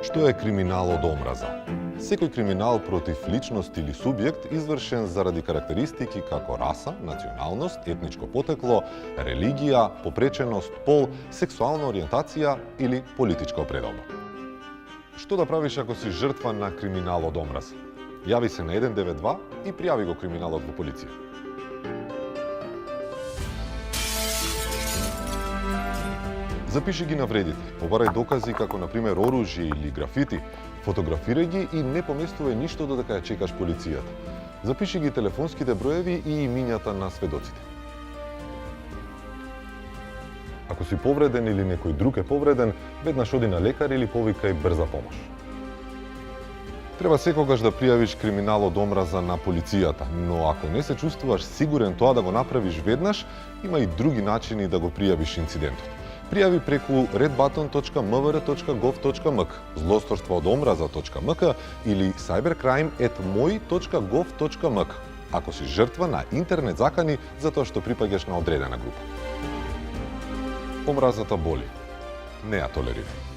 Што е криминал од омраза? Секој криминал против личност или субјект извршен заради карактеристики како раса, националност, етничко потекло, религија, попреченост, пол, сексуална ориентација или политичка определба. Што да правиш ако си жртва на криминал од омраза? Јави се на 192 и пријави го криминалот во полиција. Запиши ги навредите, побарај докази како на пример оружје или графити, фотографирај ги и не поместувај ништо додека ја чекаш полицијата. Запиши ги телефонските броеви и имињата на сведоците. Ако си повреден или некој друг е повреден, веднаш оди на лекар или повикај брза помош. Треба секогаш да пријавиш криминал од омраза на полицијата, но ако не се чувствуваш сигурен тоа да го направиш веднаш, има и други начини да го пријавиш инцидентот. Пријави преку redbutton.mvr.gov.mk, злосторствоодомраза.mk или cybercrime@moi.gov.mk, ако си жртва на интернет закани затоа што припаѓаш на одредена група. Омразата боли. Не ја толерирај.